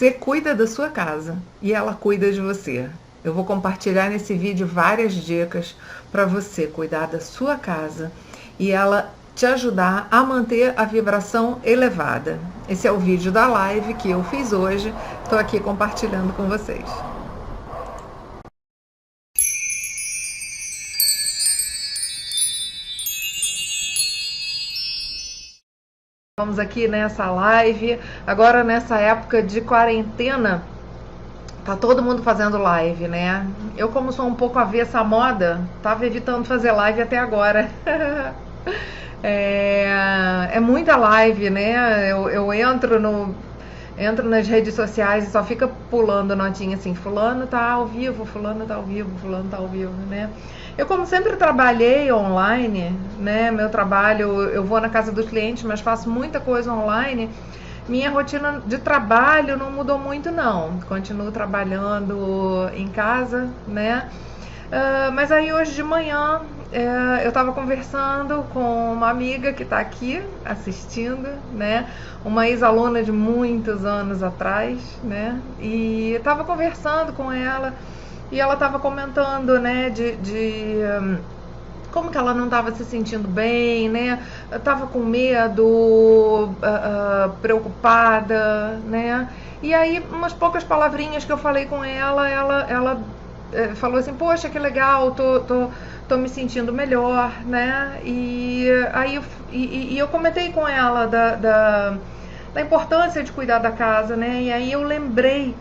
Você cuida da sua casa e ela cuida de você. Eu vou compartilhar nesse vídeo várias dicas para você cuidar da sua casa e ela te ajudar a manter a vibração elevada. Esse é o vídeo da live que eu fiz hoje. Estou aqui compartilhando com vocês. Vamos aqui nessa live, agora nessa época de quarentena, tá todo mundo fazendo live, né? Eu, como sou um pouco avessa à moda, tava evitando fazer live até agora. É muita live, né? Eu entro nas redes sociais e só fica pulando notinha assim, fulano tá ao vivo, fulano tá ao vivo, fulano tá ao vivo, né? Eu, como sempre trabalhei online, né? Meu trabalho, eu vou na casa dos clientes, mas faço muita coisa online. Minha rotina de trabalho não mudou muito, não. Continuo trabalhando em casa, né? Mas aí hoje de manhã eu estava conversando com uma amiga que está aqui assistindo, né? Uma ex-aluna de muitos anos atrás, né? E estava conversando com ela e ela estava comentando, né? Como que ela não estava se sentindo bem, né? Estava com medo, preocupada, né? E aí, umas poucas palavrinhas que eu falei com ela falou assim, poxa, que legal, tô me sentindo melhor, né? E aí eu comentei com ela da importância de cuidar da casa, né? E aí eu lembrei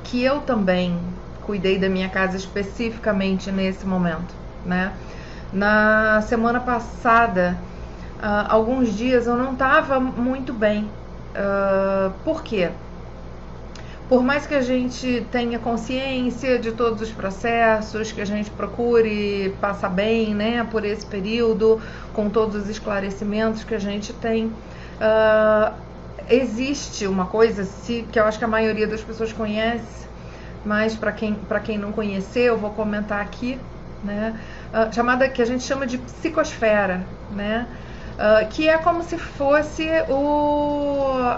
que eu também cuidei da minha casa especificamente nesse momento, né? Na semana passada, alguns dias eu não estava muito bem. Por quê? Por mais que a gente tenha consciência de todos os processos, que a gente procure passar bem, né, por esse período, com todos os esclarecimentos que a gente tem, existe uma coisa que eu acho que a maioria das pessoas conhece, mas para quem não conheceu, eu vou comentar aqui, né, chamada, que a gente chama de psicosfera, né? Que é como se fosse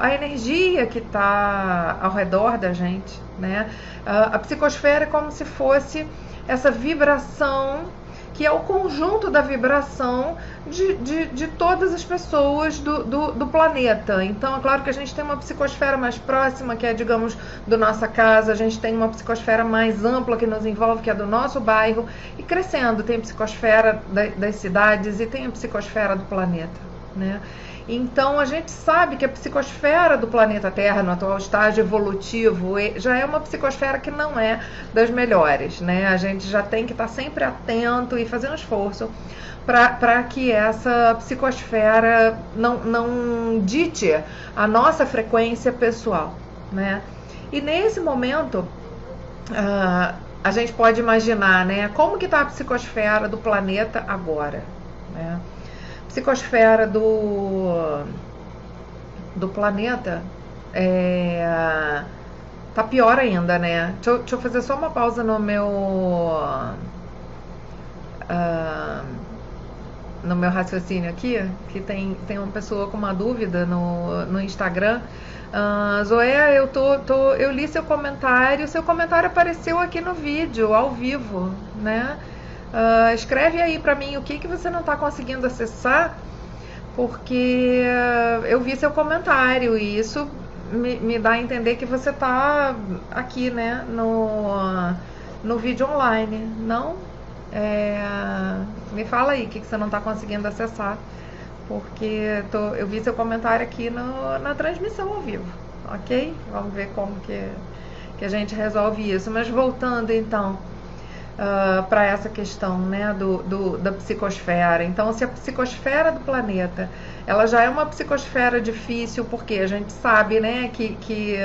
a energia que está ao redor da gente, né? A psicosfera é como se fosse essa vibração, que é o conjunto da vibração de todas as pessoas do planeta. Então, é claro que a gente tem uma psicosfera mais próxima, que é, digamos, da nossa casa, a gente tem uma psicosfera mais ampla que nos envolve, que é do nosso bairro, e crescendo, tem a psicosfera das cidades e tem a psicosfera do planeta, né? Então, a gente sabe que a psicosfera do planeta Terra, no atual estágio evolutivo, já é uma psicosfera que não é das melhores, né? A gente já tem que estar sempre atento e fazer um esforço para que essa psicosfera não dite a nossa frequência pessoal, né? E nesse momento, a gente pode imaginar, né, como que está a psicosfera do planeta agora, né? Psicosfera do planeta tá pior ainda, né? Deixa eu fazer só uma pausa no meu raciocínio aqui, que tem uma pessoa com uma dúvida no Instagram. Zoé, eu li seu comentário apareceu aqui no vídeo, ao vivo, né? Escreve aí pra mim o que você não tá conseguindo acessar, porque eu vi seu comentário e isso me dá a entender que você tá aqui, né, no vídeo online, não? Me fala aí o que você não tá conseguindo acessar, porque eu vi seu comentário aqui na transmissão ao vivo, ok? Vamos ver como que a gente resolve isso. Mas voltando então para essa questão, né, da psicosfera. Então, se a psicosfera do planeta ela já é uma psicosfera difícil, porque a gente sabe, né, que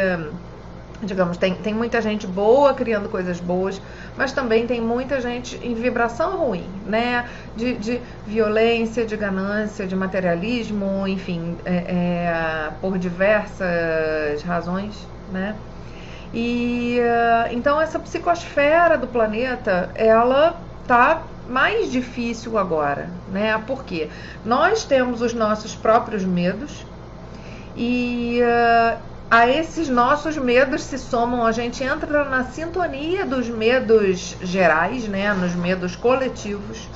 digamos, tem muita gente boa criando coisas boas, mas também tem muita gente em vibração ruim, né? De violência, de ganância, de materialismo, enfim, por diversas razões, né? E então essa psicosfera do planeta, ela tá mais difícil agora, né? Porque nós temos os nossos próprios medos e a esses nossos medos se somam, a gente entra na sintonia dos medos gerais, né, nos medos coletivos,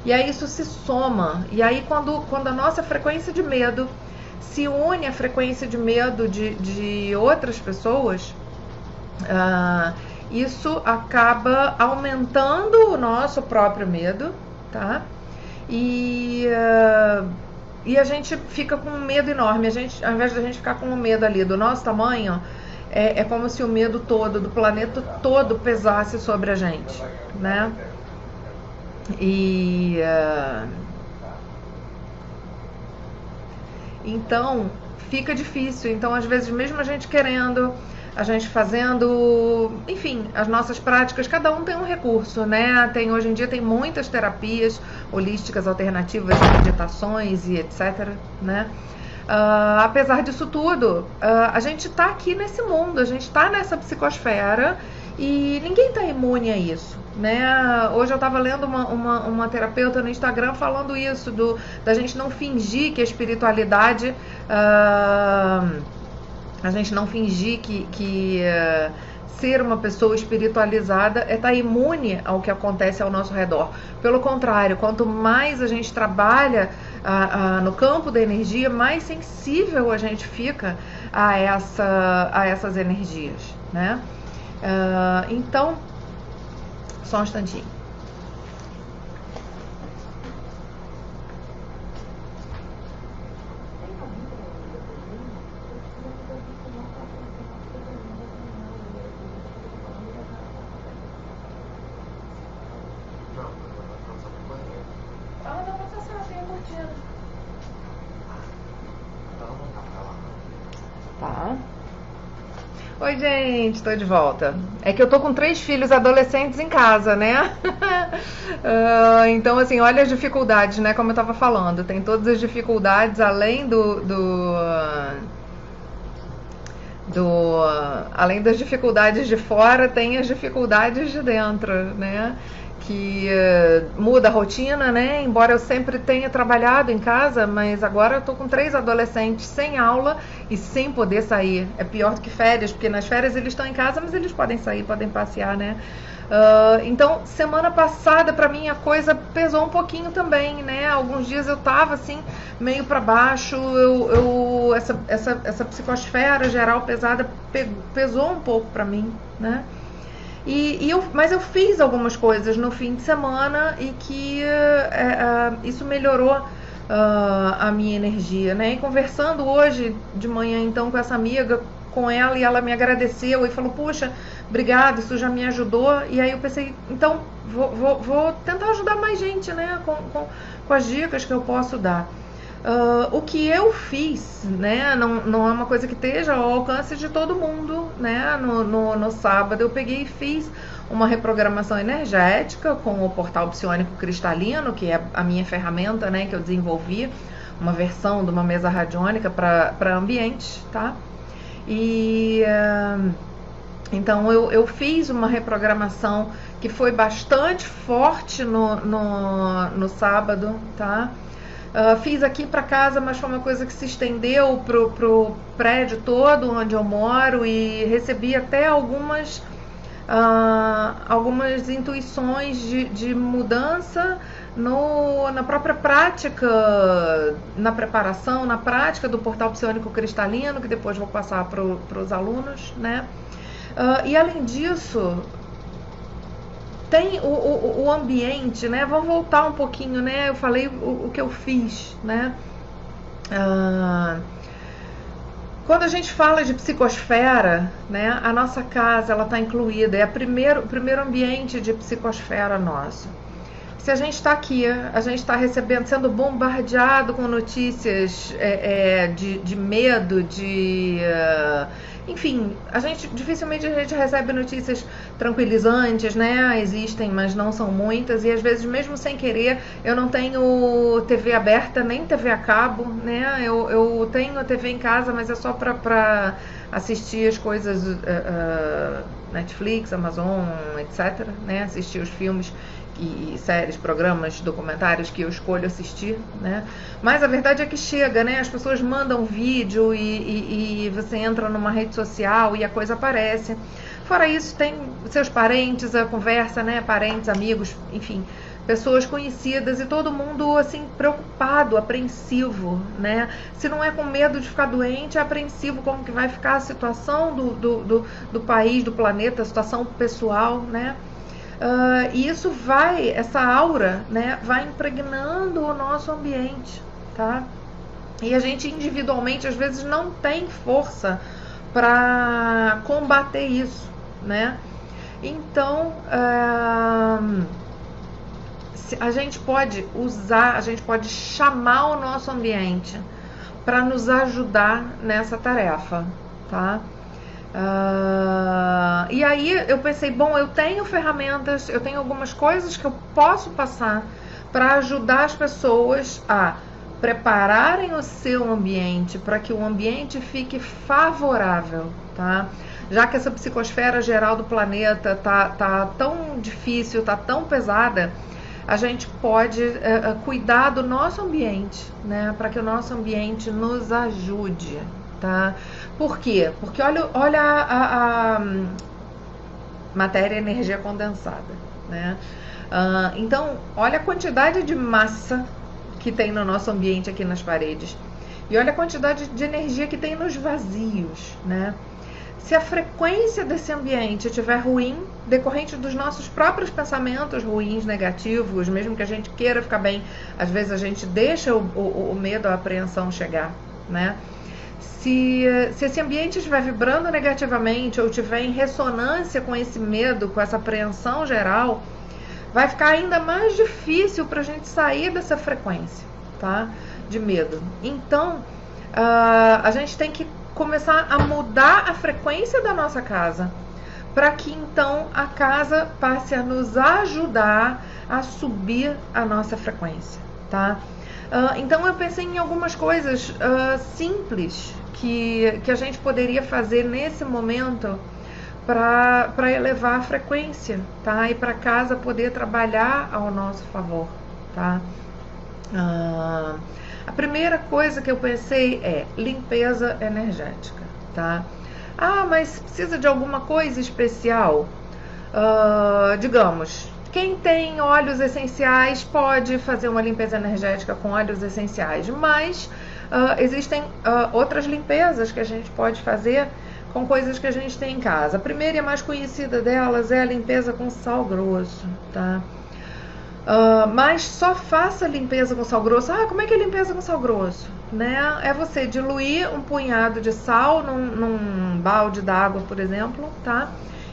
e aí isso se soma, e aí quando a nossa frequência de medo se une à frequência de medo de outras pessoas, isso acaba aumentando o nosso próprio medo, tá? E a gente fica com um medo enorme. Ao invés de a gente ficar com um medo ali do nosso tamanho, é como se o medo todo, do planeta todo, pesasse sobre a gente, né? E então fica difícil. Então, às vezes, mesmo a gente querendo, a gente fazendo, enfim, as nossas práticas, cada um tem um recurso, né? Hoje em dia tem muitas terapias holísticas alternativas, meditações e etc, né? Apesar disso tudo, a gente está aqui nesse mundo, a gente está nessa psicosfera e ninguém está imune a isso, né? Hoje eu estava lendo uma terapeuta no Instagram falando isso, da gente não fingir que a espiritualidade, a gente não fingir que ser uma pessoa espiritualizada é estar imune ao que acontece ao nosso redor. Pelo contrário, quanto mais a gente trabalha no campo da energia, mais sensível a gente fica a essas energias, né? Então, só um instantinho. Tá. Oi, gente, tô de volta. É que eu tô com 3 filhos adolescentes em casa, né? Então, assim, olha as dificuldades, né? Como eu tava falando, tem todas as dificuldades, além além das dificuldades de fora, tem as dificuldades de dentro, né? Que muda a rotina, né? Embora eu sempre tenha trabalhado em casa, mas agora eu tô com 3 adolescentes sem aula e sem poder sair. É pior do que férias, porque nas férias eles estão em casa, mas eles podem sair, podem passear, né? Então, semana passada pra mim a coisa pesou um pouquinho também, né? Alguns dias eu tava assim, meio pra baixo, essa psicosfera geral pesada pesou um pouco pra mim, né? Mas eu fiz algumas coisas no fim de semana e que isso melhorou a minha energia, né? E conversando hoje de manhã então com essa amiga, com ela, e ela me agradeceu e falou, puxa, obrigada, isso já me ajudou. E aí eu pensei, então vou tentar ajudar mais gente, né? Com as dicas que eu posso dar. O que eu fiz, né, não é uma coisa que esteja ao alcance de todo mundo, né? No sábado eu peguei e fiz uma reprogramação energética com o portal psionico cristalino, que é a minha ferramenta, né, que eu desenvolvi, uma versão de uma mesa radiônica para ambientes, tá? E então eu fiz uma reprogramação que foi bastante forte no sábado, tá? Fiz aqui para casa, mas foi uma coisa que se estendeu pro prédio todo onde eu moro e recebi até algumas intuições de mudança na própria prática, na preparação, na prática do portal psionico cristalino, que depois vou passar para os alunos, né? E além disso, tem o ambiente, né? Vamos voltar um pouquinho, né? Eu falei o que eu fiz, né? Quando a gente fala de psicosfera, né? A nossa casa, ela está incluída, é o primeiro ambiente de psicosfera nosso. Se a gente está aqui, a gente está recebendo, sendo bombardeado com notícias de medo, enfim, dificilmente a gente recebe notícias tranquilizantes, né? Existem, mas não são muitas, e às vezes, mesmo sem querer, eu não tenho TV aberta, nem TV a cabo, né? Eu tenho a TV em casa, mas é só para assistir as coisas, Netflix, Amazon, etc, né? Assistir os filmes e séries, programas, documentários que eu escolho assistir, né? Mas a verdade é que chega, né? As pessoas mandam vídeo e você entra numa rede social e a coisa aparece. Fora isso, tem seus parentes, a conversa, né? Parentes, amigos, enfim, pessoas conhecidas e todo mundo assim preocupado, apreensivo, né? Se não é com medo de ficar doente, é apreensivo como que vai ficar a situação do país, do planeta, a situação pessoal, né? E isso vai, essa aura, né, vai impregnando o nosso ambiente, tá? E a gente individualmente às vezes não tem força para combater isso, né? Então a gente pode usar, a gente pode chamar o nosso ambiente para nos ajudar nessa tarefa, tá? E aí eu pensei, bom, eu tenho ferramentas, eu tenho algumas coisas que eu posso passar para ajudar as pessoas a prepararem o seu ambiente para que o ambiente fique favorável, tá? Já que essa psicosfera geral do planeta tá tão difícil, tá tão pesada, a gente pode cuidar do nosso ambiente, né? Para que o nosso ambiente nos ajude, tá? Por quê? Porque olha a matéria e energia condensada, né? Então, olha a quantidade de massa que tem no nosso ambiente aqui nas paredes e olha a quantidade de energia que tem nos vazios, né? Se a frequência desse ambiente estiver ruim, decorrente dos nossos próprios pensamentos ruins, negativos, mesmo que a gente queira ficar bem, às vezes a gente deixa o medo, a apreensão chegar, né? Se esse ambiente estiver vibrando negativamente ou estiver em ressonância com esse medo, com essa apreensão geral, vai ficar ainda mais difícil para a gente sair dessa frequência, tá? De medo. Então, a gente tem que começar a mudar a frequência da nossa casa, para que então a casa passe a nos ajudar a subir a nossa frequência, tá? Então eu pensei em algumas coisas simples que a gente poderia fazer nesse momento para elevar a frequência, tá? E para a casa poder trabalhar ao nosso favor, tá? A primeira coisa que eu pensei é limpeza energética, tá? Mas precisa de alguma coisa especial? Digamos, quem tem óleos essenciais pode fazer uma limpeza energética com óleos essenciais, mas existem outras limpezas que a gente pode fazer com coisas que a gente tem em casa. A primeira e a mais conhecida delas é a limpeza com sal grosso, tá? Mas só faça limpeza com sal grosso. Como é que é limpeza com sal grosso? Né? É você diluir um punhado de sal num balde d'água, por exemplo, tá?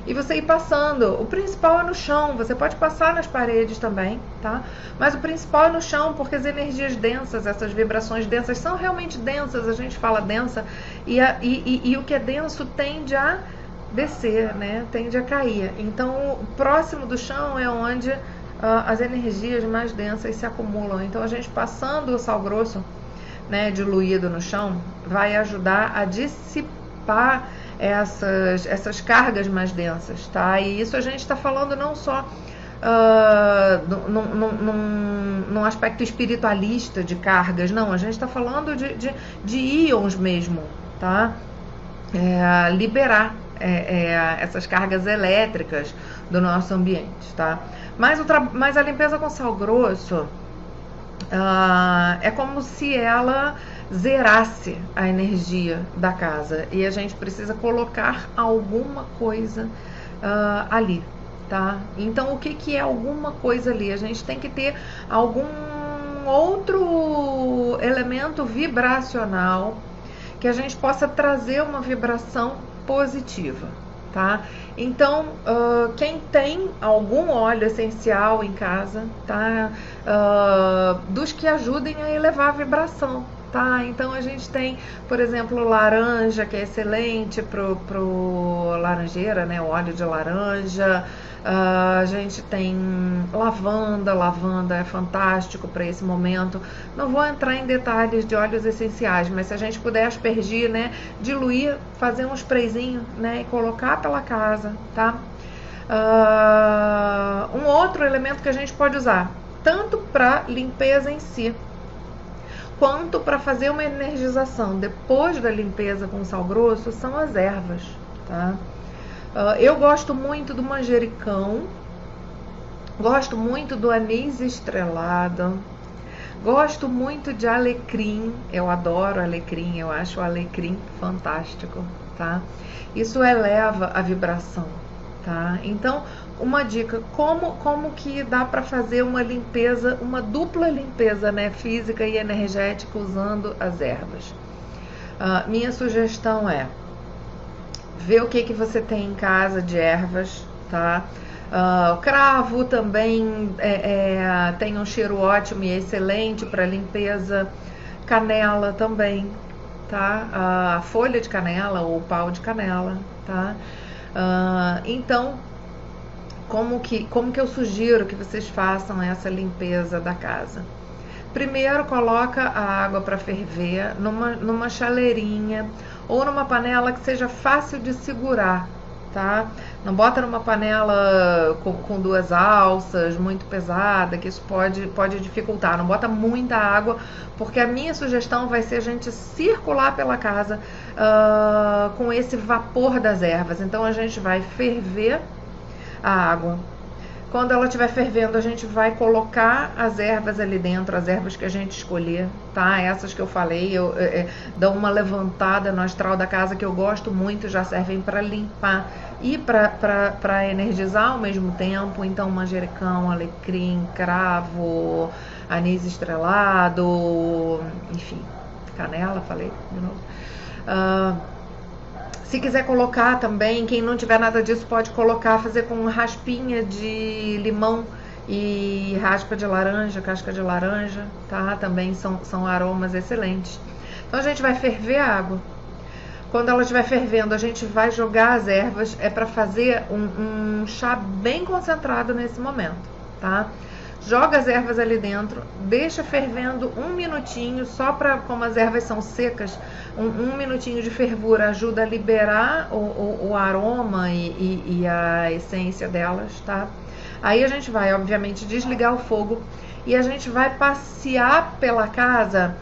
E você ir passando. O principal é no chão, você pode passar nas paredes também, tá? Mas o principal é no chão, porque as energias densas, essas vibrações densas, são realmente densas, a gente fala densa, e o que é denso tende a descer, né? Tende a cair. Então, próximo do chão é onde as energias mais densas se acumulam. Então, a gente passando o sal grosso, né, diluído no chão, vai ajudar a dissipar essas cargas mais densas, tá? E isso a gente está falando não só num aspecto espiritualista de cargas, não, a gente está falando de íons mesmo, tá? Liberar essas cargas elétricas do nosso ambiente, tá? Mas a limpeza com sal grosso é como se ela zerasse a energia da casa e a gente precisa colocar alguma coisa ali, tá? Então o que é alguma coisa ali? A gente tem que ter algum outro elemento vibracional que a gente possa trazer uma vibração positiva, tá? Então, quem tem algum óleo essencial em casa, tá? Dos que ajudem a elevar a vibração, tá? Então a gente tem, por exemplo, laranja, que é excelente pro laranjeira, né? O óleo de laranja. A gente tem lavanda é fantástico para esse momento. Não vou entrar em detalhes de óleos essenciais, mas se a gente puder aspergir, né, diluir, fazer um sprayzinho, né, e colocar pela casa, tá? Um outro elemento que a gente pode usar, tanto para limpeza em si, quanto para fazer uma energização depois da limpeza com sal grosso, são as ervas, tá? Eu gosto muito do manjericão, gosto muito do anis estrelado, gosto muito de alecrim, eu adoro alecrim, eu acho o alecrim fantástico, tá? Isso eleva a vibração, tá? Então, uma dica, como que dá para fazer uma limpeza, uma dupla limpeza, né, física e energética usando as ervas? Minha sugestão é ver o que você tem em casa de ervas, tá? Cravo também tem um cheiro ótimo e excelente para limpeza. Canela também, tá? Folha de canela ou pau de canela, tá? Então, como que eu sugiro que vocês façam essa limpeza da casa? Primeiro, coloca a água para ferver numa chaleirinha ou numa panela que seja fácil de segurar, tá? Não bota numa panela com duas alças, muito pesada, que isso pode dificultar. Não bota muita água, porque a minha sugestão vai ser a gente circular pela casa com esse vapor das ervas. Então a gente vai ferver a água. Quando ela estiver fervendo, a gente vai colocar as ervas ali dentro, as ervas que a gente escolher, tá? Essas que eu falei, dão uma levantada no astral da casa, que eu gosto muito, já servem para limpar e para energizar ao mesmo tempo. Então, manjericão, alecrim, cravo, anis estrelado, enfim, canela, falei de novo. Se quiser colocar também, quem não tiver nada disso pode colocar, fazer com raspinha de limão e raspa de laranja, casca de laranja, tá? Também são aromas excelentes. Então a gente vai ferver a água. Quando ela estiver fervendo, a gente vai jogar as ervas, é para fazer um chá bem concentrado nesse momento, tá? Joga as ervas ali dentro, deixa fervendo um minutinho, só para, como as ervas são secas, um minutinho de fervura ajuda a liberar o aroma e a essência delas, tá? Aí a gente vai, obviamente, desligar o fogo e a gente vai passear pela casa,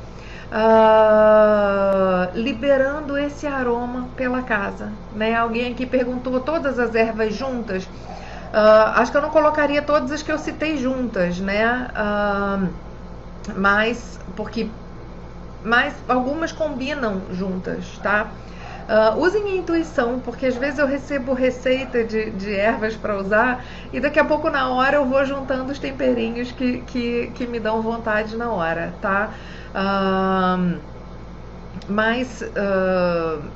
liberando esse aroma pela casa, né? Alguém aqui perguntou, todas as ervas juntas? Acho que eu não colocaria todas as que eu citei juntas, né? Mas algumas combinam juntas, tá? Usem a intuição, porque às vezes eu recebo receita de ervas para usar e daqui a pouco na hora eu vou juntando os temperinhos que me dão vontade na hora, tá?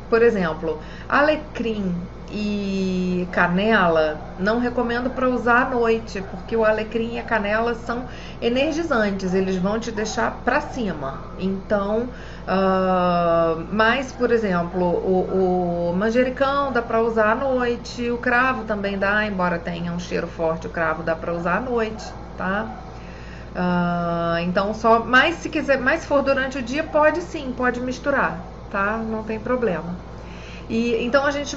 Por exemplo, alecrim e canela não recomendo para usar à noite, porque o alecrim e a canela são energizantes, eles vão te deixar para cima. Então, mas, por exemplo, o manjericão dá para usar à noite, o cravo também dá, embora tenha um cheiro forte, o cravo dá para usar à noite, tá? Então, mas se for durante o dia, pode misturar, tá? Não tem problema. E então a gente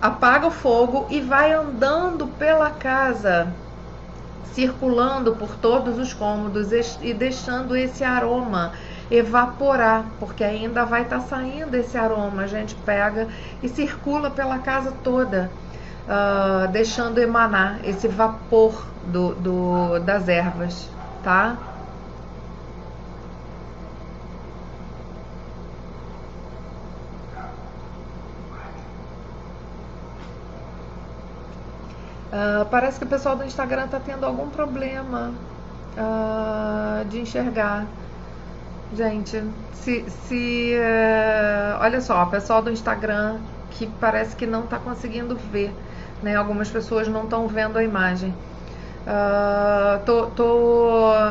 apaga o fogo e vai andando pela casa, circulando por todos os cômodos e deixando esse aroma evaporar, porque ainda vai estar saindo esse aroma. A gente pega e circula pela casa toda, deixando emanar esse vapor das ervas, tá? Parece que o pessoal do Instagram está tendo algum problema de enxergar. Gente, olha só, o pessoal do Instagram que parece que não está conseguindo ver, né? Algumas pessoas não estão vendo a imagem.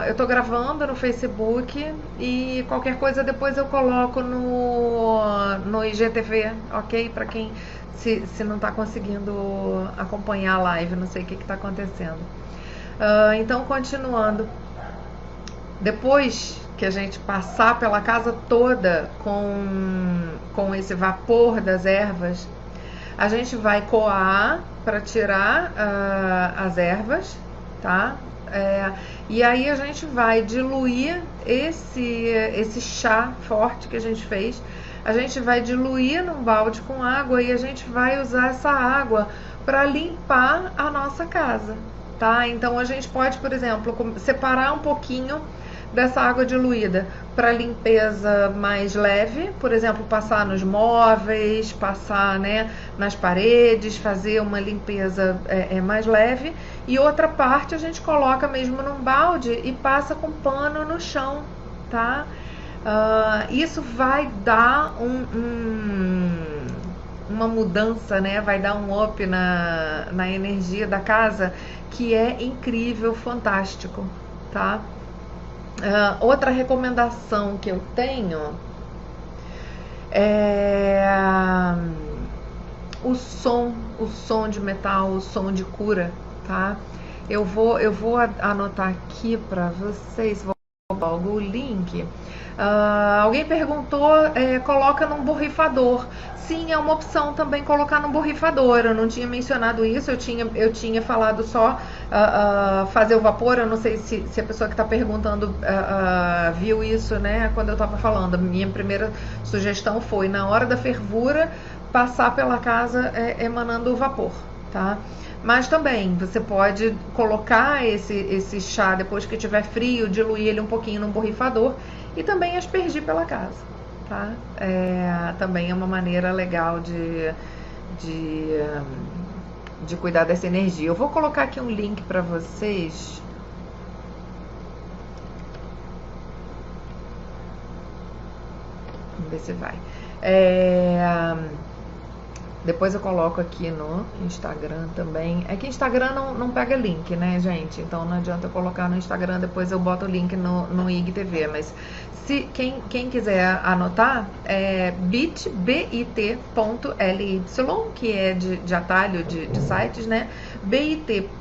Eu tô gravando no Facebook e qualquer coisa depois eu coloco no IGTV, ok? Para quem se não está conseguindo acompanhar a live, não sei o que está acontecendo. Então, continuando. Depois que a gente passar pela casa toda com esse vapor das ervas, a gente vai coar para tirar as ervas, tá? E aí a gente vai diluir esse chá forte que a gente fez, a gente vai diluir num balde com água e a gente vai usar essa água para limpar a nossa casa, tá? Então a gente pode, por exemplo, separar um pouquinho dessa água diluída para limpeza mais leve, por exemplo, passar nos móveis, passar, né, nas paredes, fazer uma limpeza mais leve, e outra parte a gente coloca mesmo num balde e passa com pano no chão, tá? Isso vai dar uma mudança, né? Vai dar um up na energia da casa, que é incrível, fantástico, tá? Outra recomendação que eu tenho é o som de metal, o som de cura, tá? Eu vou anotar aqui para vocês, vou logo o link. Alguém perguntou, coloca num borrifador. Sim, é uma opção também colocar no borrifador. Eu não tinha mencionado isso, eu tinha falado só fazer o vapor. Eu não sei se a pessoa que está perguntando viu isso, né? Quando eu estava falando, a minha primeira sugestão foi, na hora da fervura, passar pela casa emanando o vapor, tá? Mas também você pode colocar esse chá depois que estiver frio, diluir ele um pouquinho no borrifador e também aspergir pela casa, tá? Também é uma maneira legal de cuidar dessa energia. Eu vou colocar aqui um link para vocês. Vamos ver se vai. Depois eu coloco aqui no Instagram também. É que Instagram não pega link, né, gente? Então não adianta eu colocar no Instagram, depois eu boto o link no IGTV. Mas se quem quiser anotar, é bit.ly, que é de atalho de sites, né? bit.ly/geo,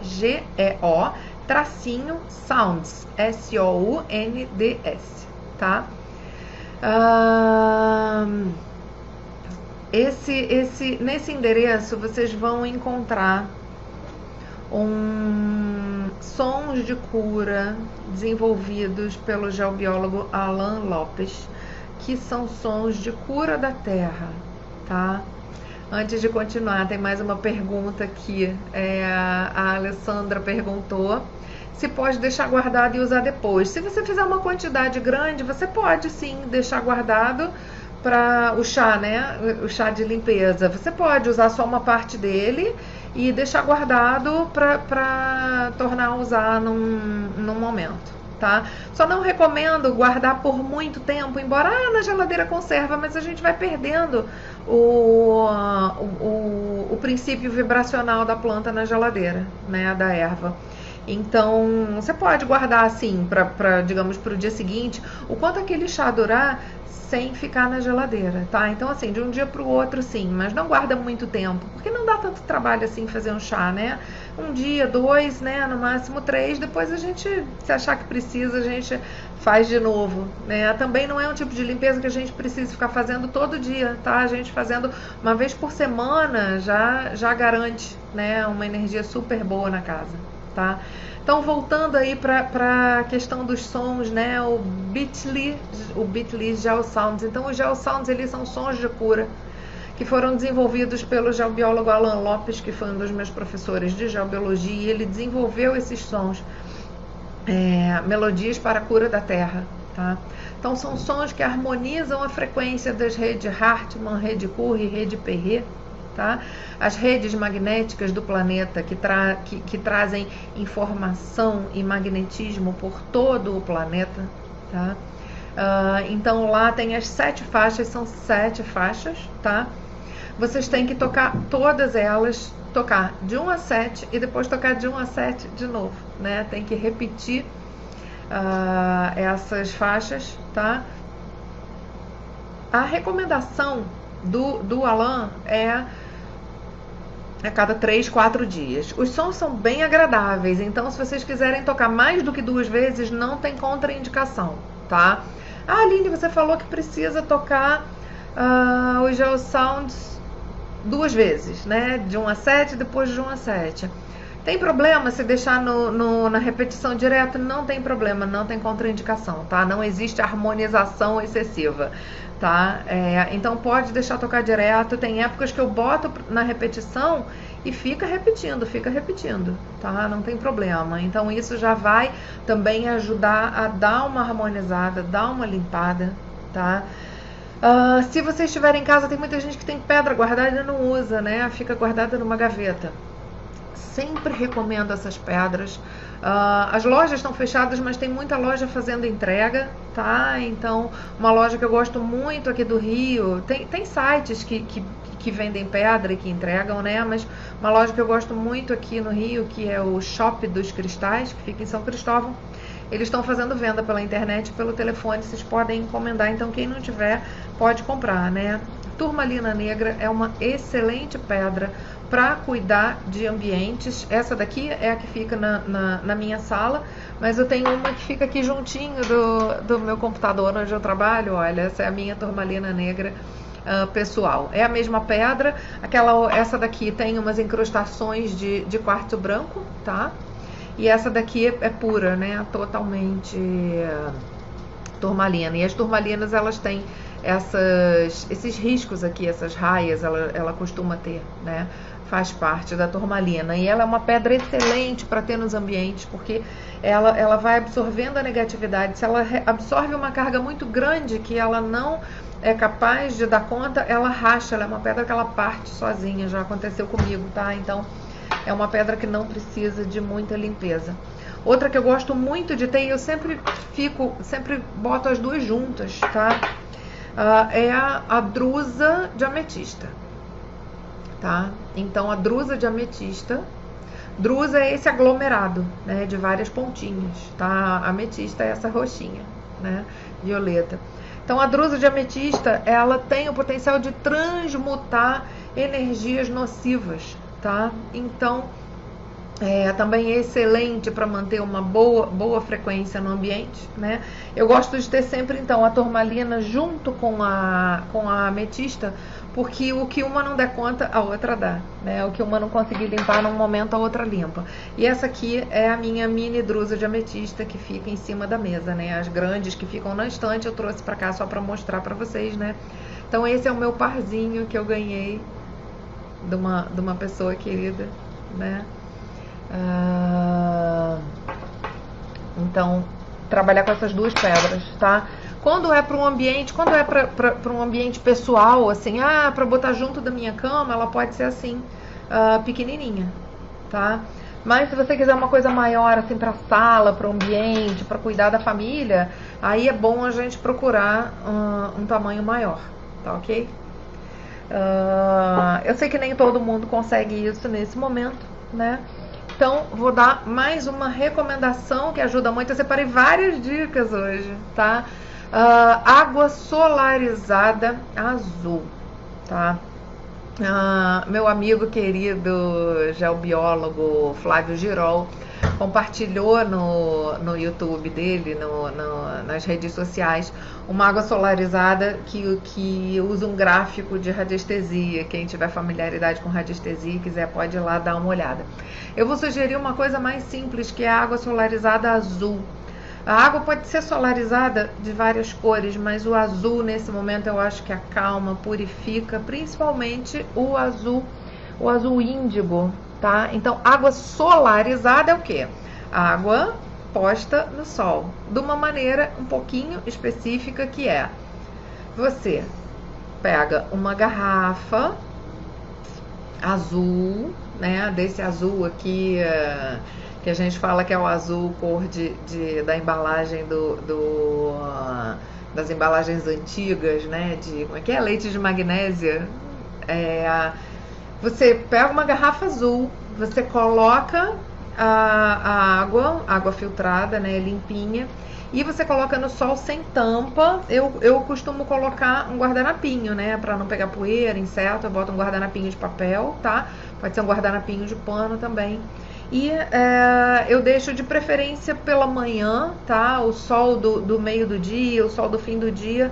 G-E-O, tracinho sounds, S-O-U-N-D-S, tá? Nesse endereço vocês vão encontrar sons de cura desenvolvidos pelo geobiólogo Alan Lopes, que são sons de cura da terra, tá? Antes de continuar, tem mais uma pergunta aqui. A Alessandra perguntou se pode deixar guardado e usar depois. Se você fizer uma quantidade grande, você pode sim deixar guardado para o chá, né? O chá de limpeza. Você pode usar só uma parte dele e deixar guardado para tornar a usar num momento, tá? Só não recomendo guardar por muito tempo, embora na geladeira conserva, mas a gente vai perdendo o princípio vibracional da planta na geladeira, né? Da erva. Então, você pode guardar assim, digamos, para o dia seguinte, o quanto aquele chá durar sem ficar na geladeira, tá? Então, assim, de um dia para o outro, sim, mas não guarda muito tempo, porque não dá tanto trabalho assim fazer um chá, né? Um dia, 2, né? No máximo 3, depois a gente, se achar que precisa, a gente faz de novo, né? Também não é um tipo de limpeza que a gente precisa ficar fazendo todo dia, tá? A gente fazendo uma vez por semana já garante, né? Uma energia super boa na casa, tá? Então, voltando aí para a questão dos sons, né? O Bitly Geosounds. Então, os Geosounds, eles são sons de cura que foram desenvolvidos pelo geobiólogo Alan Lopes, que foi um dos meus professores de geobiologia, e ele desenvolveu esses sons, melodias para a cura da terra, tá? Então, são sons que harmonizam a frequência das redes Hartmann, rede Curry, rede Perret, tá? As redes magnéticas do planeta que trazem informação e magnetismo por todo o planeta, tá? Então lá tem as 7 faixas, são 7 faixas, tá? Vocês têm que tocar todas elas, tocar de 1 a 7 e depois tocar de 1 a 7 de novo, né? Tem que repetir essas faixas, tá? A recomendação do Alan é a cada 3, 4 dias. Os sons são bem agradáveis, então se vocês quiserem tocar mais do que 2 vezes, não tem contraindicação, tá? Aline, você falou que precisa tocar os Geosounds 2 vezes, né? De 1 a 7, depois de 1 a 7. Tem problema se deixar na repetição direta? Não tem problema, não tem contraindicação, tá? Não existe harmonização excessiva, tá? Então pode deixar tocar direto. Tem épocas que eu boto na repetição e fica repetindo, tá? Não tem problema. Então isso já vai também ajudar a dar uma harmonizada, dar uma limpada, tá? Se você estiver em casa, tem muita gente que tem pedra guardada e não usa, né? Fica guardada numa gaveta. Sempre recomendo essas pedras. As lojas estão fechadas, mas tem muita loja fazendo entrega, tá? Então, uma loja que eu gosto muito aqui do Rio, tem sites que vendem pedra e que entregam, né? Mas uma loja que eu gosto muito aqui no Rio, que é o Shop dos Cristais, que fica em São Cristóvão, eles estão fazendo venda pela internet, pelo telefone, vocês podem encomendar, então quem não tiver pode comprar, né? Turmalina negra é uma excelente pedra para cuidar de ambientes. Essa daqui é a que fica na minha sala, mas eu tenho uma que fica aqui juntinho do meu computador onde eu trabalho. Olha, essa é a minha turmalina negra pessoal. É a mesma pedra, essa daqui tem umas incrustações de quartzo branco, tá? E essa daqui é pura, né? Totalmente turmalina. E as turmalinas, elas têm esses riscos aqui, essas raias, ela costuma ter, né? Faz parte da turmalina. E ela é uma pedra excelente para ter nos ambientes, porque ela vai absorvendo a negatividade. Se ela absorve uma carga muito grande que ela não é capaz de dar conta, ela racha. Ela é uma pedra que ela parte sozinha. Já aconteceu comigo, tá? Então, é uma pedra que não precisa de muita limpeza. Outra que eu gosto muito de ter, e eu sempre boto as duas juntas, tá? É a drusa de ametista, tá? Então, a drusa de ametista, drusa é esse aglomerado, né, de várias pontinhas, tá? A ametista é essa roxinha, né, violeta. Então, a drusa de ametista, ela tem o potencial de transmutar energias nocivas, tá? Então, também é excelente para manter uma boa frequência no ambiente, né? Eu gosto de ter sempre, então, a turmalina junto com a ametista, porque o que uma não der conta, a outra dá, né? O que uma não conseguir limpar num momento, a outra limpa. E essa aqui é a minha mini drusa de ametista que fica em cima da mesa, né? As grandes que ficam na estante eu trouxe para cá só para mostrar para vocês, né? Então esse é o meu parzinho que eu ganhei de uma pessoa querida, né? Então, trabalhar com essas duas pedras, tá? Quando é para um ambiente, para um ambiente pessoal, assim, para botar junto da minha cama, ela pode ser assim, pequenininha, tá? Mas se você quiser uma coisa maior, assim, para sala, para o ambiente, para cuidar da família, aí é bom a gente procurar um tamanho maior, tá ok? Eu sei que nem todo mundo consegue isso nesse momento, né? Então, vou dar mais uma recomendação que ajuda muito. Eu separei várias dicas hoje, tá? Água solarizada azul, tá? Meu amigo querido geobiólogo Flávio Girol compartilhou no YouTube dele, nas redes sociais, uma água solarizada que usa um gráfico de radiestesia. Quem tiver familiaridade com radiestesia e quiser pode ir lá dar uma olhada. Eu vou sugerir uma coisa mais simples, que é a água solarizada azul. A água pode ser solarizada de várias cores, mas o azul nesse momento eu acho que acalma, purifica, principalmente o azul índigo, tá? Então, água solarizada é o quê? Água posta no sol, de uma maneira um pouquinho específica, que é: você pega uma garrafa azul, né? Desse azul aqui, que a gente fala que é o azul cor da embalagem das embalagens antigas, né? Como é que é? Leite de magnésia. Você pega uma garrafa azul, você coloca a água filtrada, né, limpinha, e você coloca no sol sem tampa. Eu costumo colocar um guardanapinho, né, para não pegar poeira, inseto. Eu boto um guardanapinho de papel, tá? Pode ser um guardanapinho de pano também. E eu deixo de preferência pela manhã, tá? O sol do meio do dia, o sol do fim do dia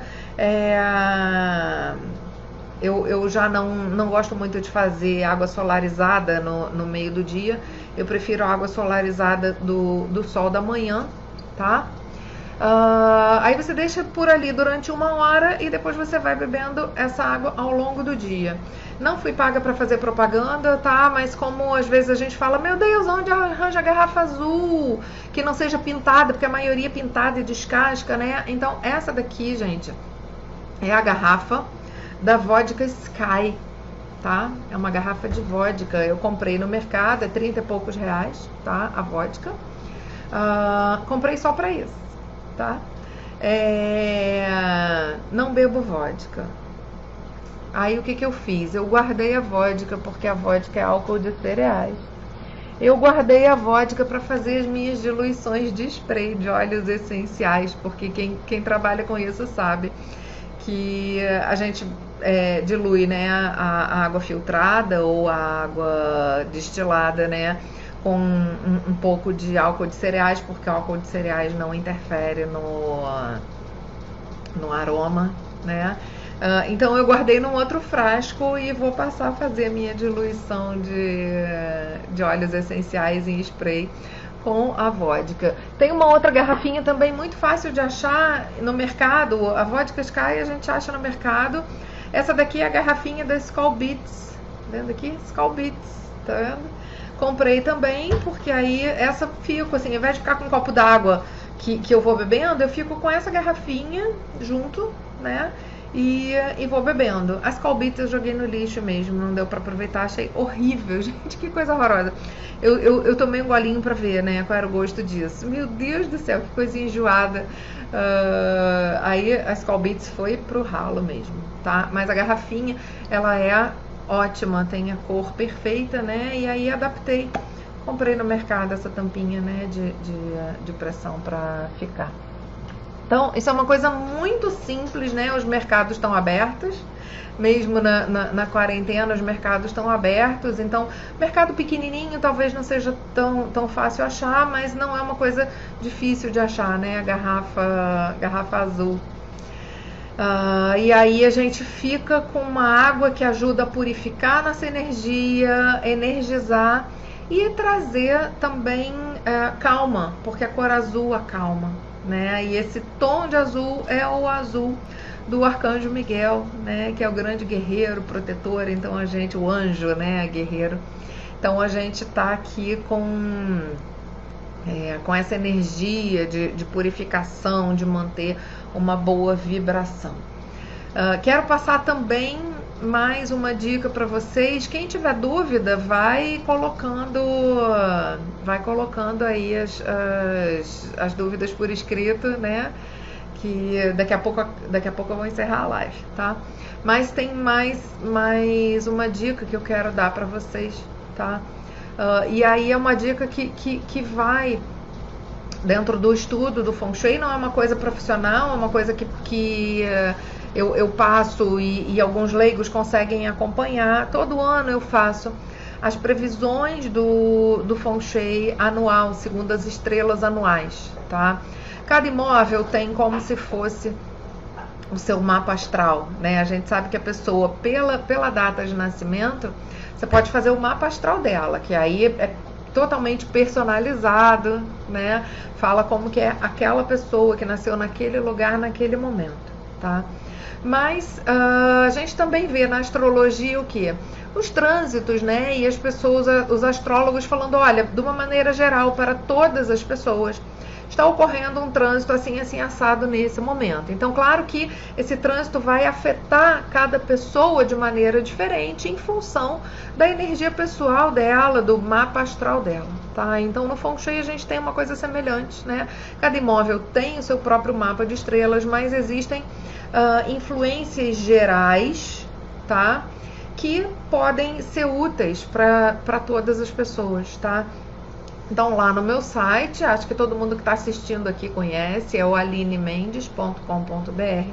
eu já não gosto muito de fazer água solarizada no meio do dia. Eu prefiro a água solarizada do sol da manhã, tá? Aí você deixa por ali durante 1 hora e depois você vai bebendo essa água ao longo do dia. Não fui paga para fazer propaganda, tá? Mas como às vezes a gente fala, meu Deus, onde arranja a garrafa azul? Que não seja pintada, porque a maioria é pintada e descasca, né? Então essa daqui, gente, é a garrafa da vodka Sky, tá? É uma garrafa de vodka. Eu comprei no mercado, é 30 e poucos reais, tá? A vodka. Comprei só pra isso, tá? Não bebo vodka. Aí o que eu fiz? Eu guardei a vodka, porque a vodka é álcool de cereais. Eu guardei a vodka para fazer as minhas diluições de spray de óleos essenciais, porque quem trabalha com isso sabe que a gente dilui, né, a água filtrada ou a água destilada, né, com um pouco de álcool de cereais, porque o álcool de cereais não interfere no aroma, né? Então eu guardei num outro frasco e vou passar a fazer a minha diluição de óleos essenciais em spray com a vodka. Tem uma outra garrafinha também muito fácil de achar no mercado. A vodka Sky a gente acha no mercado. Essa daqui é a garrafinha da Skol Beats. Tá vendo aqui? Skol Beats, tá vendo? Comprei também, porque aí essa fico assim, ao invés de ficar com um copo d'água que eu vou bebendo, eu fico com essa garrafinha junto, né? E vou bebendo. As Skol Beats eu joguei no lixo mesmo, não deu pra aproveitar, achei horrível, gente, que coisa horrorosa. Eu tomei um golinho pra ver, né, qual era o gosto disso. Meu Deus do céu, que coisa enjoada. Aí a Skol Beats foi pro ralo mesmo, tá? Mas a garrafinha, ela é ótima, tem a cor perfeita, né? E aí adaptei. Comprei no mercado essa tampinha, né, de pressão pra ficar. Então, isso é uma coisa muito simples, né? Os mercados estão abertos, mesmo na quarentena, os mercados estão abertos. Então, mercado pequenininho talvez não seja tão fácil achar, mas não é uma coisa difícil de achar, né? A garrafa azul. E aí a gente fica com uma água que ajuda a purificar nossa energia, energizar e trazer também calma, porque a cor azul acalma, né? E esse tom de azul é o azul do Arcanjo Miguel, né? Que é o grande guerreiro, protetor. Então a gente, o anjo, né? Guerreiro. Então a gente tá aqui com essa energia de purificação, de manter uma boa vibração. Quero passar também mais uma dica para vocês. Quem tiver dúvida, vai colocando aí as dúvidas por escrito, né? Que daqui a pouco eu vou encerrar a live, tá? Mas tem mais uma dica que eu quero dar para vocês, tá? E aí é uma dica que vai dentro do estudo do Feng Shui, não é uma coisa profissional, é uma coisa que eu passo e alguns leigos conseguem acompanhar. Todo ano eu faço as previsões do Feng Shui anual, segundo as estrelas anuais, tá? Cada imóvel tem como se fosse o seu mapa astral, né? A gente sabe que a pessoa, pela data de nascimento, você pode fazer o mapa astral dela, que aí é totalmente personalizado, né? Fala como que é aquela pessoa que nasceu naquele lugar, naquele momento, tá? Mas a gente também vê na astrologia o quê? Os trânsitos, né? E as pessoas, os astrólogos falando, olha, de uma maneira geral, para todas as pessoas, está ocorrendo um trânsito assim assado nesse momento. Então, claro que esse trânsito vai afetar cada pessoa de maneira diferente em função da energia pessoal dela, do mapa astral dela, tá? Então, no Feng Shui a gente tem uma coisa semelhante, né? Cada imóvel tem o seu próprio mapa de estrelas, mas existem influências gerais, tá? Que podem ser úteis para todas as pessoas, tá? Então, lá no meu site, acho que todo mundo que está assistindo aqui conhece, é o alinemendes.com.br.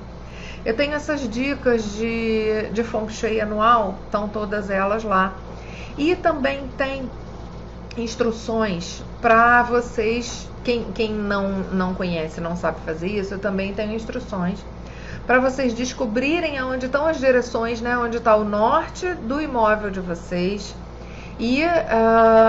Eu tenho essas dicas de Feng Shui anual, estão todas elas lá. E também tem instruções para vocês, quem não conhece, não sabe fazer isso, eu também tenho instruções para vocês descobrirem onde estão as direções, né? Onde está o norte do imóvel de vocês e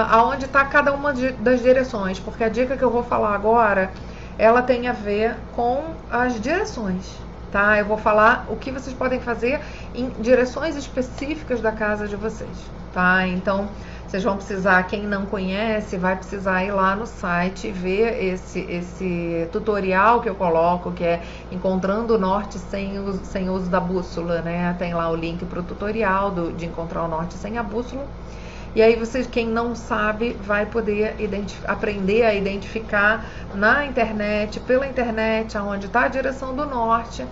aonde está cada uma das direções, porque a dica que eu vou falar agora, ela tem a ver com as direções, tá? Eu vou falar o que vocês podem fazer em direções específicas da casa de vocês, tá? Então, vocês vão precisar, quem não conhece, vai precisar ir lá no site e ver esse tutorial que eu coloco, que é Encontrando o Norte sem uso da bússola, né? Tem lá o link para o tutorial de encontrar o norte sem a bússola. E aí vocês, quem não sabe, vai poder aprender a identificar na internet, pela internet, aonde está a direção do norte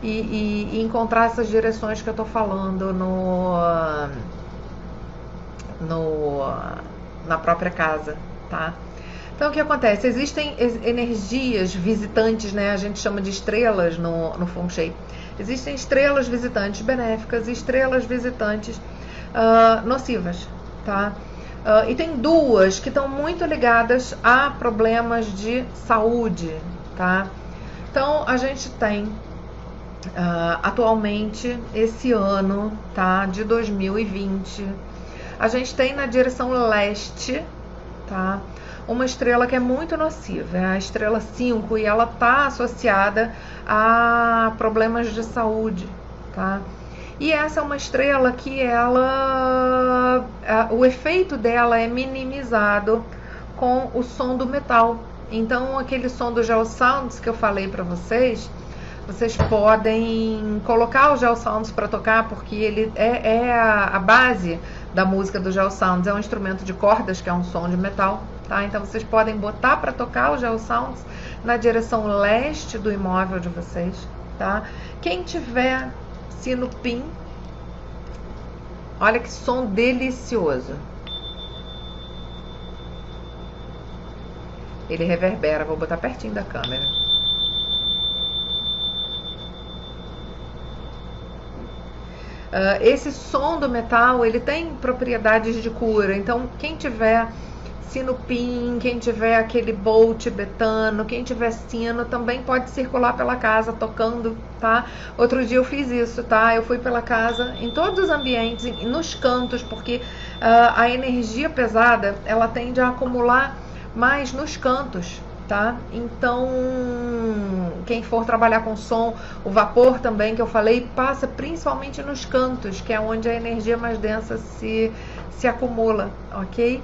e encontrar essas direções que eu estou falando na própria casa, tá? Então, o que acontece? Existem energias visitantes, né? A gente chama de estrelas no Feng Shui. Existem estrelas visitantes benéficas e estrelas visitantes nocivas, tá? E tem duas que estão muito ligadas a problemas de saúde, tá? Então, a gente tem atualmente, esse ano, tá? De 2020, a gente tem na direção leste, tá? Uma estrela que é muito nociva, é a estrela 5, e ela tá associada a problemas de saúde, tá? E essa é uma estrela que o efeito dela é minimizado com o som do metal. Então, aquele som do Gel Sounds que eu falei para vocês podem colocar o Gel Sounds para tocar, porque ele é a base da música do Gel Sounds. É um instrumento de cordas, que é um som de metal, tá? Então, vocês podem botar para tocar o Gel Sounds na direção leste do imóvel de vocês, tá? Quem tiver sino pin, olha que som delicioso. Ele reverbera, vou botar pertinho da câmera. Esse som do metal, ele tem propriedades de cura. Então, quem tiver sino pin, quem tiver aquele bowl tibetano, quem tiver sino, também pode circular pela casa tocando, tá? Outro dia eu fiz isso, tá? Eu fui pela casa, em todos os ambientes, nos cantos, porque a energia pesada, ela tende a acumular mais nos cantos, tá? Então, quem for trabalhar com som, o vapor também que eu falei, passa principalmente nos cantos, que é onde a energia mais densa se acumula, ok?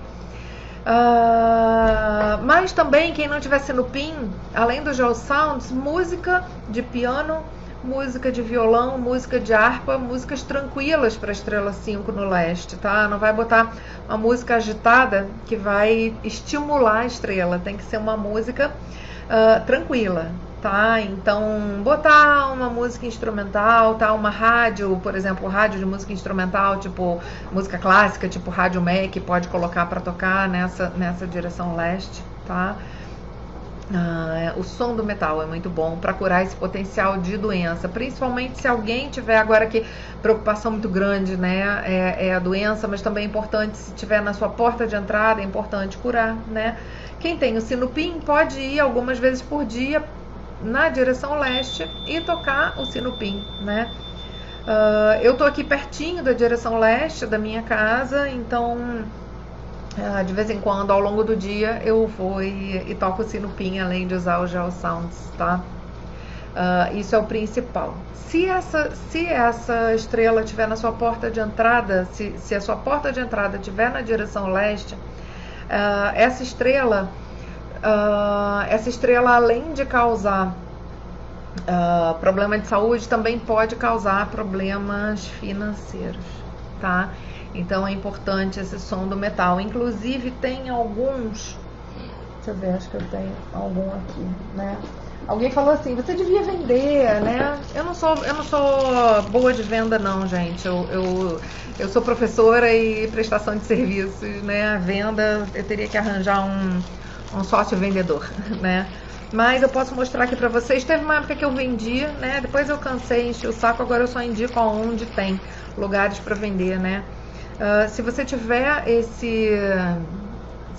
Mas também, quem não tiver sino pin, além do Gel Sounds, música de piano, música de violão, música de harpa, músicas tranquilas para a estrela 5 no leste, tá? Não vai botar uma música agitada que vai estimular a estrela, tem que ser uma música tranquila, tá? Então, botar uma música instrumental, tá? Uma rádio, por exemplo, rádio de música instrumental, tipo música clássica, tipo rádio Mac, pode colocar para tocar nessa direção leste, tá? O som do metal é muito bom para curar esse potencial de doença, principalmente se alguém tiver agora que preocupação muito grande, né? É a doença, mas também é importante, se tiver na sua porta de entrada, é importante curar, né? Quem tem o sino pin pode ir algumas vezes por dia na direção leste e tocar o sino pin, né? Eu tô aqui pertinho da direção leste da minha casa, então de vez em quando, ao longo do dia, eu vou e toco o sino pin, além de usar o Gel Sounds, tá? Isso é o principal. Se essa estrela estiver na sua porta de entrada, se a sua porta de entrada estiver na direção leste, essa estrela, além de causar problema de saúde, também pode causar problemas financeiros, tá? Então é importante esse som do metal. Inclusive tem alguns, deixa eu ver, acho que eu tenho algum aqui, né? Alguém falou assim, você devia vender, né? Eu não sou boa de venda não, gente. Eu sou professora e prestação de serviços, né? A venda, eu teria que arranjar um sócio vendedor, né? Mas eu posso mostrar aqui pra vocês. Teve uma época que eu vendia, né? Depois eu cansei, enchi o saco, agora eu só indico aonde tem lugares para vender, né? Se você tiver se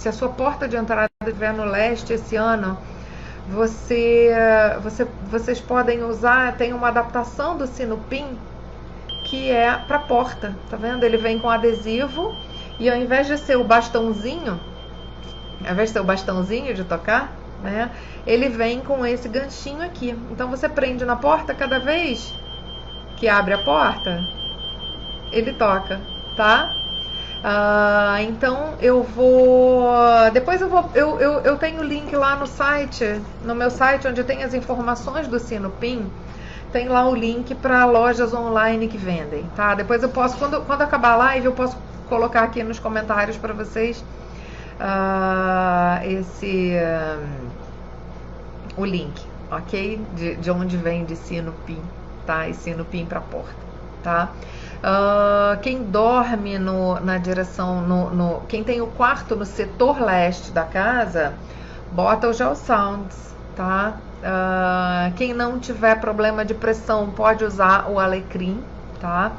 a sua porta de entrada estiver no leste esse ano, vocês podem usar, tem uma adaptação do sino pin que é para porta, tá vendo? Ele vem com adesivo e ao invés de ser o bastãozinho, de tocar, né? Ele vem com esse ganchinho aqui. Então você prende na porta, cada vez que abre a porta, ele toca, tá? Então eu vou. Depois eu tenho o link lá no site, no meu site, onde tem as informações do sino pin. Tem lá o link para lojas online que vendem, tá? Depois eu posso, quando acabar a live, eu posso colocar aqui nos comentários para vocês o link, ok? De onde vem de sino pin, tá? E sino pin para porta, tá? Quem dorme na direção, quem tem o quarto no setor leste da casa, bota o Gel Sounds, tá? Quem não tiver problema de pressão pode usar o alecrim, tá?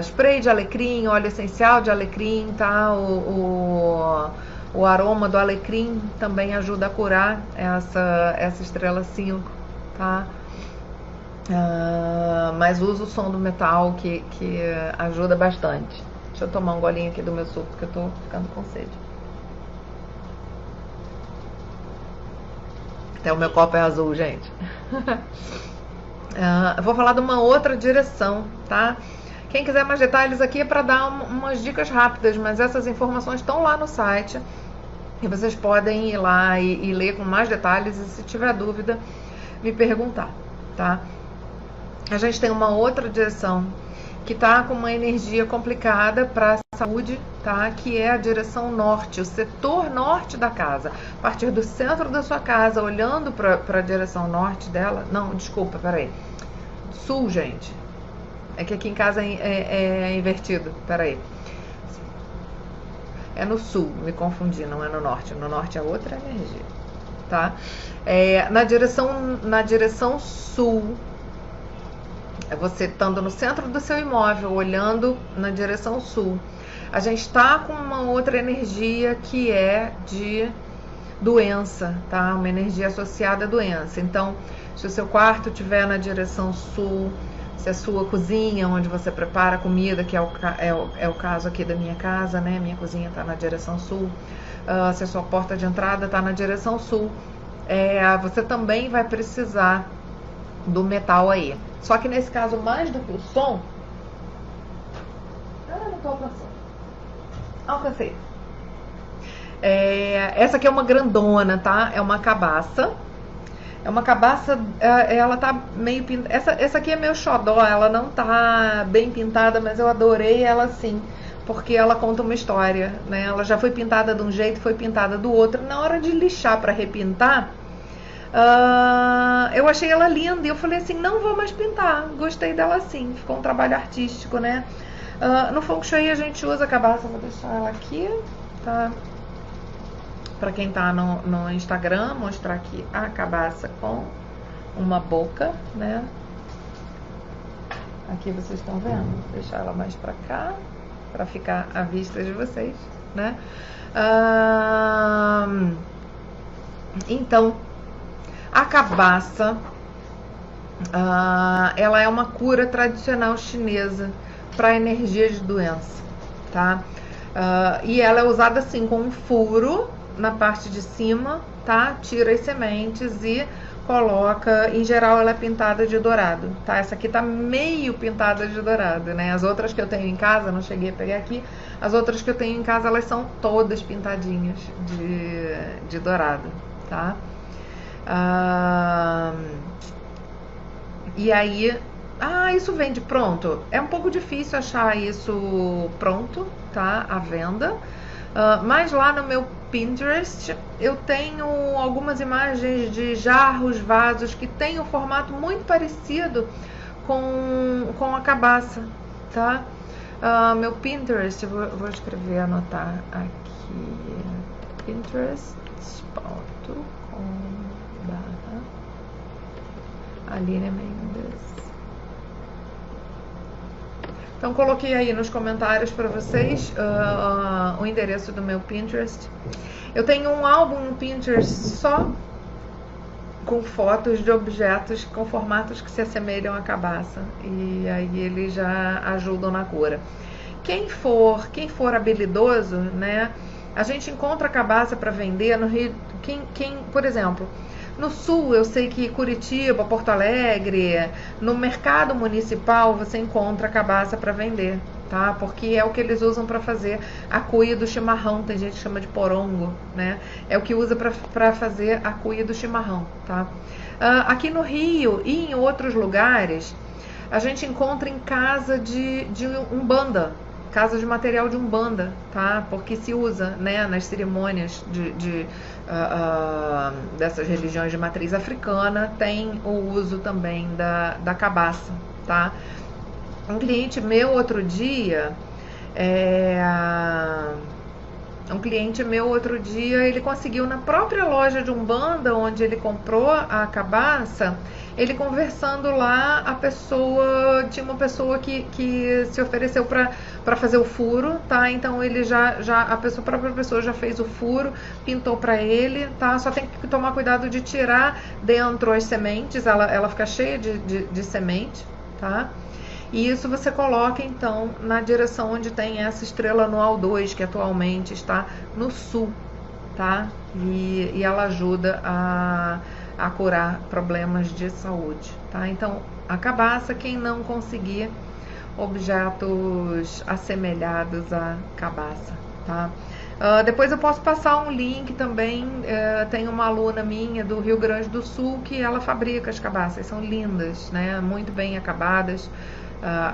Spray de alecrim, óleo essencial de alecrim, tá? O aroma do alecrim também ajuda a curar essa estrela 5, tá? Mas uso o som do metal que ajuda bastante. Deixa eu tomar um golinho aqui do meu suco, porque eu tô ficando com sede. Até o meu copo é azul, gente. Eu vou falar de uma outra direção, tá? Quem quiser mais detalhes aqui é para dar umas dicas rápidas, mas essas informações estão lá no site e vocês podem ir lá e ler com mais detalhes e, se tiver dúvida, me perguntar, tá? A gente tem uma outra direção que tá com uma energia complicada para a saúde, tá? Que é a direção norte, o setor norte da casa. A partir do centro da sua casa, olhando para a direção norte dela. Não, desculpa, peraí. Sul, gente. É que aqui em casa é invertido, peraí. É no sul, me confundi, não é no norte. No norte é outra energia, tá? Na direção sul, você estando no centro do seu imóvel, olhando na direção sul, a gente está com uma outra energia que é de doença, tá? Uma energia associada à doença. Então, se o seu quarto estiver na direção sul, se a sua cozinha, onde você prepara comida, que é o caso aqui da minha casa, né? Minha cozinha está na direção sul. Se a sua porta de entrada está na direção sul, você também vai precisar do metal aí. Só que nesse caso, mais do que o som... não tô alcançando. Alcancei. Essa aqui é uma grandona, tá? É uma cabaça. É uma cabaça, ela tá meio pintada. Essa aqui é meu xodó, ela não tá bem pintada, mas eu adorei ela sim, porque ela conta uma história, né? Ela já foi pintada de um jeito, foi pintada do outro. Na hora de lixar para repintar, eu achei ela linda e eu falei assim, não vou mais pintar, gostei dela assim, ficou um trabalho artístico, né? No Feng Shui a gente usa a cabaça, vou deixar ela aqui, tá? Para quem tá no Instagram, mostrar aqui a cabaça com uma boca, né? Aqui vocês estão vendo, vou deixar ela mais para cá, para ficar à vista de vocês, né? Então, a cabaça, ela é uma cura tradicional chinesa para energia de doença, tá? E ela é usada assim, com um furo na parte de cima, tá? Tira as sementes e coloca, em geral ela é pintada de dourado, tá? Essa aqui tá meio pintada de dourado, né? As outras que eu tenho em casa, não cheguei a pegar aqui, as outras que eu tenho em casa, elas são todas pintadinhas de dourado, tá? E aí, isso vende pronto? É um pouco difícil achar isso pronto, tá? À venda. Mas lá no meu Pinterest eu tenho algumas imagens de jarros, vasos que tem um formato muito parecido com a cabaça, tá? Meu Pinterest, eu vou escrever, anotar aqui, pinterest.com/Aline Mendes. Então coloquei aí nos comentários para vocês o endereço do meu Pinterest. Eu tenho um álbum no Pinterest só com fotos de objetos com formatos que se assemelham à cabaça, e aí eles já ajudam na cura. Quem for habilidoso, né, a gente encontra cabaça para vender no Rio. Por exemplo, no sul, eu sei que Curitiba, Porto Alegre, no mercado municipal você encontra cabaça para vender, tá? Porque é o que eles usam para fazer a cuia do chimarrão. Tem gente que chama de porongo, né? É o que usa para fazer a cuia do chimarrão, tá? Aqui no Rio e em outros lugares, a gente encontra em casa de umbanda, casa de material de umbanda, tá? Porque se usa, né, nas cerimônias dessas religiões de matriz africana, tem o uso também da cabaça, tá? Um cliente meu outro dia, ele conseguiu na própria loja de umbanda onde ele comprou a cabaça. Ele conversando lá, tinha uma pessoa que se ofereceu para fazer o furo, tá? Então ele a própria pessoa já fez o furo, pintou para ele, tá? Só tem que tomar cuidado de tirar dentro as sementes, ela fica cheia de semente, tá? E isso você coloca então na direção onde tem essa estrela anual 2, que atualmente está no sul, tá? E ela ajuda a curar problemas de saúde, tá? Então, a cabaça, quem não conseguir objetos assemelhados à cabaça, tá? Depois eu posso passar um link também. Tem uma aluna minha do Rio Grande do Sul que ela fabrica as cabaças, são lindas, né? Muito bem acabadas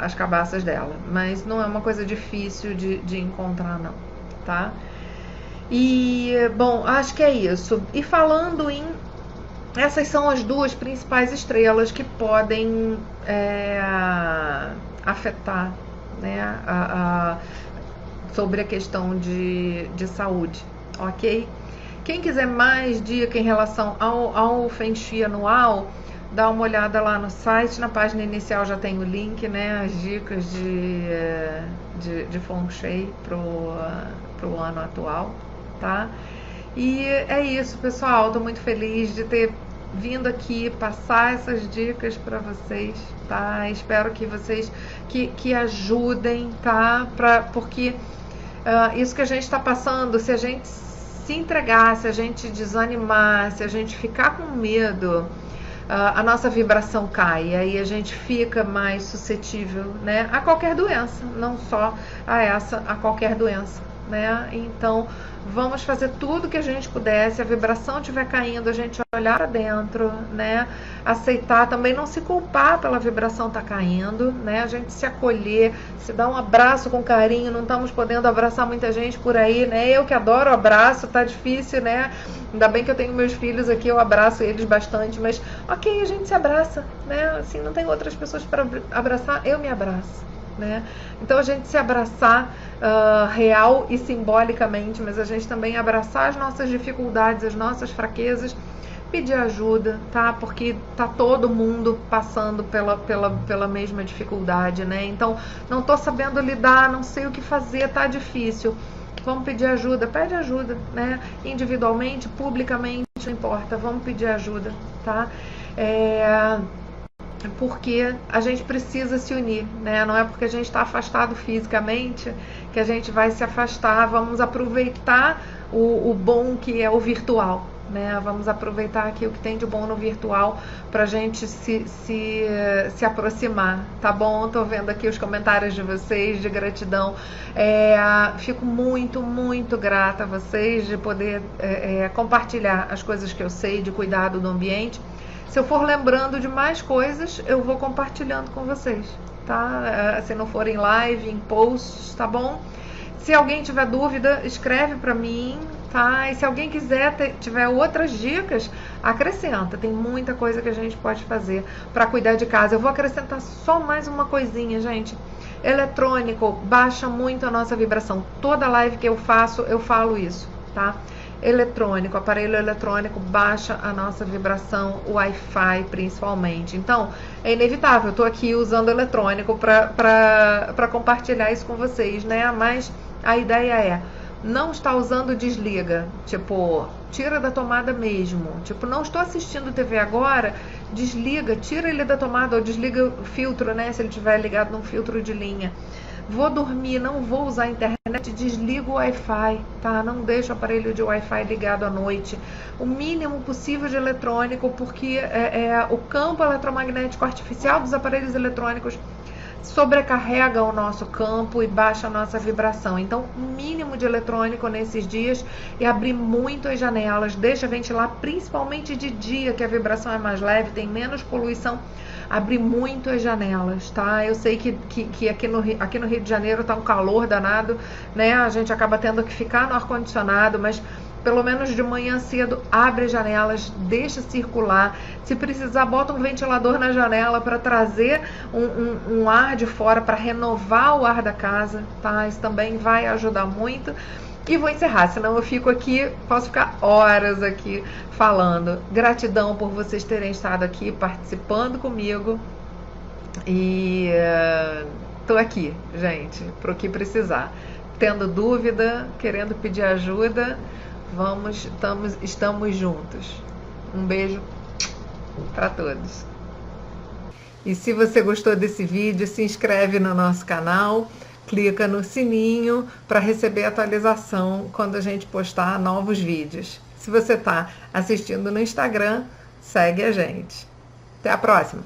as cabaças dela, mas não é uma coisa difícil de encontrar, não, tá? E, bom, acho que é isso. E falando essas são as duas principais estrelas que podem afetar, né, sobre a questão de saúde, ok? Quem quiser mais dica em relação ao Feng Shui anual, dá uma olhada lá no site, na página inicial já tem o link, né, as dicas de Feng Shui pro ano atual, tá? E é isso, pessoal. Estou muito feliz de ter vindo aqui passar essas dicas para vocês, tá? Espero que vocês que ajudem, tá? Porque isso que a gente está passando, se a gente se entregar, se a gente desanimar, se a gente ficar com medo, a nossa vibração cai, e aí a gente fica mais suscetível, né, a qualquer doença, não só a qualquer doença, né? Então vamos fazer tudo que a gente puder. Se a vibração estiver caindo, a gente olhar para dentro, né? Aceitar, também não se culpar pela vibração estar caindo, né? A gente se acolher, se dar um abraço com carinho. Não estamos podendo abraçar muita gente por aí, né? Eu que adoro abraço, tá difícil, né? Ainda bem que eu tenho meus filhos aqui, eu abraço eles bastante, mas ok, a gente se abraça, né? Assim, não tem outras pessoas para abraçar, eu me abraço, né? Então a gente se abraçar real e simbolicamente, mas a gente também abraçar as nossas dificuldades, as nossas fraquezas, pedir ajuda, tá? Porque tá todo mundo passando pela mesma dificuldade, né? Então não tô sabendo lidar, não sei o que fazer, tá difícil. Vamos pedir ajuda, pede ajuda, né? Individualmente, publicamente, não importa, vamos pedir ajuda, tá? Porque a gente precisa se unir, né? Não é porque a gente está afastado fisicamente que a gente vai se afastar. Vamos aproveitar o bom que é o virtual, né? Vamos aproveitar aqui o que tem de bom no virtual para a gente se aproximar, tá bom? Tô vendo aqui os comentários de vocês, de gratidão. Fico muito, muito grata a vocês de poder compartilhar as coisas que eu sei de cuidado do ambiente. Se eu for lembrando de mais coisas, eu vou compartilhando com vocês, tá? Se não for em live, em posts, tá bom? Se alguém tiver dúvida, escreve para mim, tá? E se alguém quiser, tiver outras dicas, acrescenta. Tem muita coisa que a gente pode fazer para cuidar de casa. Eu vou acrescentar só mais uma coisinha, gente. Eletrônico baixa muito a nossa vibração. Toda live que eu faço, eu falo isso, tá? Eletrônico, aparelho eletrônico baixa a nossa vibração, o Wi-Fi principalmente. Então, é inevitável, eu estou aqui usando eletrônico para compartilhar isso com vocês, né? Mas a ideia é não está usando, desliga. Tipo, tira da tomada mesmo. Tipo, não estou assistindo TV agora, desliga, tira ele da tomada ou desliga o filtro, né? Se ele estiver ligado num filtro de linha. Vou dormir, não vou usar a internet, desliga o Wi-Fi, tá? Não deixa o aparelho de Wi-Fi ligado à noite. O mínimo possível de eletrônico, porque o campo eletromagnético artificial dos aparelhos eletrônicos sobrecarrega o nosso campo e baixa a nossa vibração. Então, o mínimo de eletrônico nesses dias é abrir muito as janelas, deixa ventilar, principalmente de dia, que a vibração é mais leve, tem menos poluição. Abrir muito as janelas, tá? Eu sei que aqui no Rio de Janeiro tá um calor danado, né? A gente acaba tendo que ficar no ar-condicionado, mas pelo menos de manhã cedo, abre as janelas, deixa circular. Se precisar, bota um ventilador na janela para trazer um ar de fora, para renovar o ar da casa, tá? Isso também vai ajudar muito. E vou encerrar, senão eu fico aqui, posso ficar horas aqui falando. Gratidão por vocês terem estado aqui participando comigo. E tô aqui, gente, pro que precisar. Tendo dúvida, querendo pedir ajuda, estamos juntos. Um beijo para todos. E se você gostou desse vídeo, se inscreve no nosso canal. Clica no sininho para receber atualização quando a gente postar novos vídeos. Se você está assistindo no Instagram, segue a gente. Até a próxima!